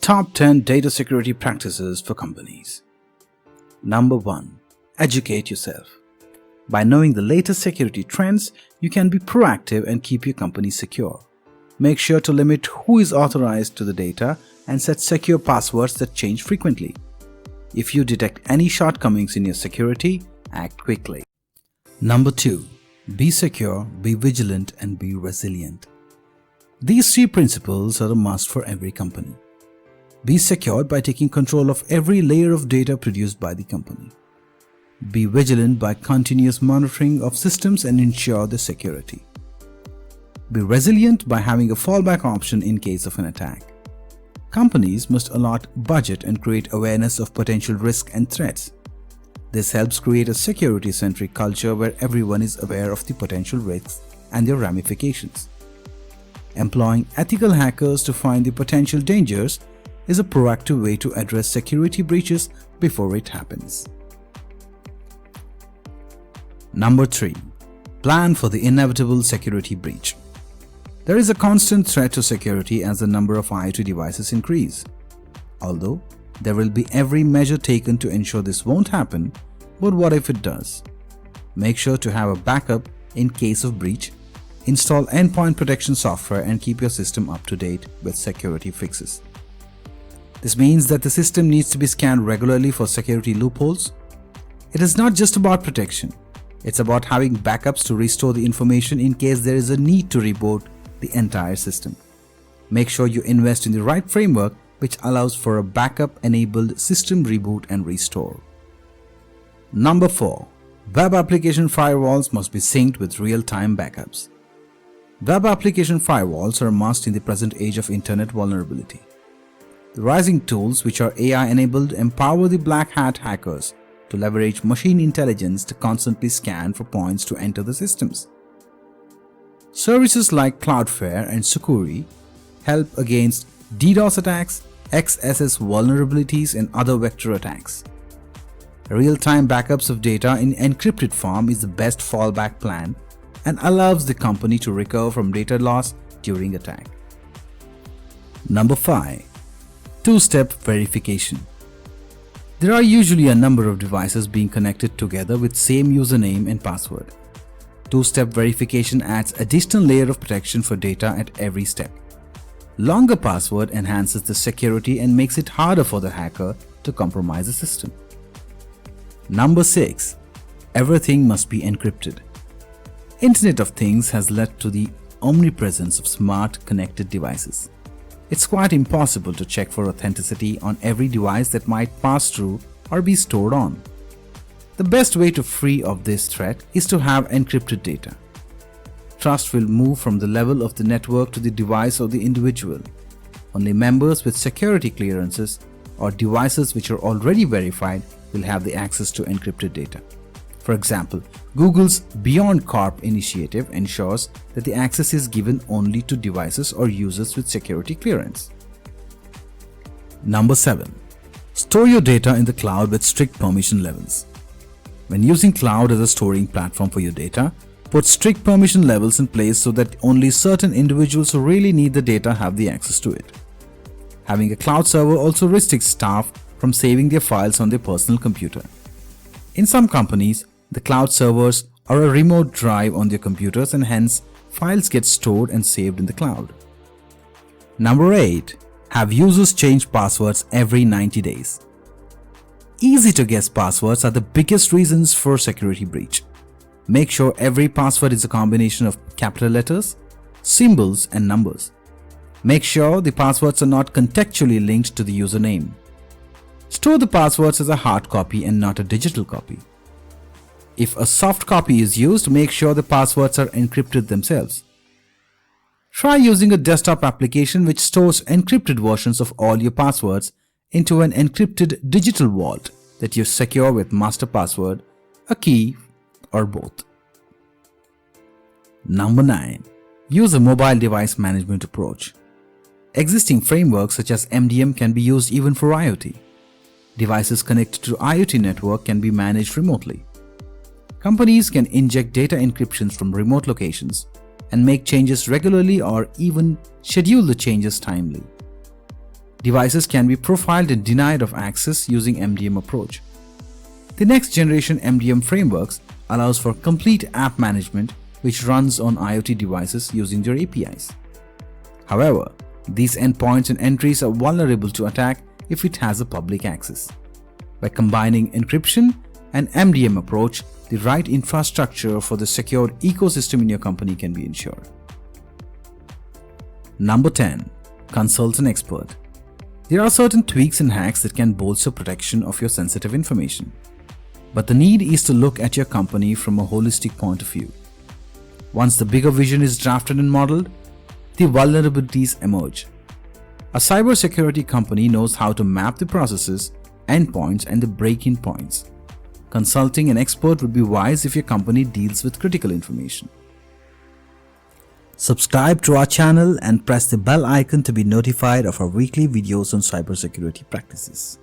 Top 10 Data Security Practices for Companies. Number 1. Educate yourself. By knowing the latest security trends, you can be proactive and keep your company secure. Make sure to limit who is authorized to the data and set secure passwords that change frequently. If you detect any shortcomings in your security, act quickly. Number 2. Be secure, be vigilant, and be resilient. These 3 principles are a must for every company. Be secured by taking control of every layer of data produced by the company. Be vigilant by continuous monitoring of systems and ensure their security. Be resilient by having a fallback option in case of an attack. Companies must allot budget and create awareness of potential risk and threats. This helps create a security-centric culture where everyone is aware of the potential risks and their ramifications. Employing ethical hackers to find the potential dangers is a proactive way to address security breaches before it happens. Number 3. Plan for the inevitable security breach. There is a constant threat to security as the number of IoT devices increase. Although there will be every measure taken to ensure this won't happen, but what if it does? Make sure to have a backup in case of breach, install endpoint protection software, and keep your system up to date with security fixes. This means that the system needs to be scanned regularly for security loopholes. It is not just about protection. It's about having backups to restore the information in case there is a need to reboot the entire system. Make sure you invest in the right framework which allows for a backup-enabled system reboot and restore. Number 4. Web application firewalls must be synced with real-time backups. Web application firewalls are a must in the present age of internet vulnerability. The rising tools, which are AI-enabled, empower the black hat hackers to leverage machine intelligence to constantly scan for points to enter the systems. Services like Cloudflare and Sucuri help against DDoS attacks, XSS vulnerabilities, and other vector attacks. Real-time backups of data in encrypted form is the best fallback plan and allows the company to recover from data loss during attack. Number 5. Two-step verification. There are usually a number of devices being connected together with same username and password. Two-step verification adds additional layer of protection for data at every step. Longer password enhances the security and makes it harder for the hacker to compromise the system. Number 6. Everything must be encrypted. Internet of Things has led to the omnipresence of smart connected devices. It's quite impossible to check for authenticity on every device that might pass through or be stored on. The best way to free of this threat is to have encrypted data. Trust will move from the level of the network to the device of the individual. Only members with security clearances or devices which are already verified will have the access to encrypted data. For example, Google's Beyond Corp initiative ensures that the access is given only to devices or users with security clearance. Number 7. Store your data in the cloud with strict permission levels. When using cloud as a storing platform for your data, put strict permission levels in place so that only certain individuals who really need the data have the access to it. Having a cloud server also restricts staff from saving their files on their personal computer. In some companies, the cloud servers are a remote drive on their computers and hence files get stored and saved in the cloud. Number 8. Have users change passwords every 90 days. Easy to guess passwords are the biggest reasons for security breach. Make sure every password is a combination of capital letters, symbols, and numbers. Make sure the passwords are not contextually linked to the username. Store the passwords as a hard copy and not a digital copy. If a soft copy is used, make sure the passwords are encrypted themselves. Try using a desktop application which stores encrypted versions of all your passwords into an encrypted digital vault that you secure with master password, a key, or both. Number 9. Use a mobile device management approach. Existing frameworks such as MDM can be used even for IoT. Devices connected to IoT network can be managed remotely. Companies can inject data encryptions from remote locations and make changes regularly or even schedule the changes timely. Devices can be profiled and denied of access using MDM approach. The next generation MDM frameworks allows for complete app management which runs on IoT devices using their APIs. However, these endpoints and entries are vulnerable to attack if it has a public access. By combining encryption and MDM approach, the right infrastructure for the secure ecosystem in your company can be ensured. Number 10. Consult an expert. There are certain tweaks and hacks that can bolster protection of your sensitive information. But the need is to look at your company from a holistic point of view. Once the bigger vision is drafted and modeled, the vulnerabilities emerge. A cybersecurity company knows how to map the processes, endpoints, and the break-in points. Consulting an expert would be wise if your company deals with critical information. Subscribe to our channel and press the bell icon to be notified of our weekly videos on cybersecurity practices.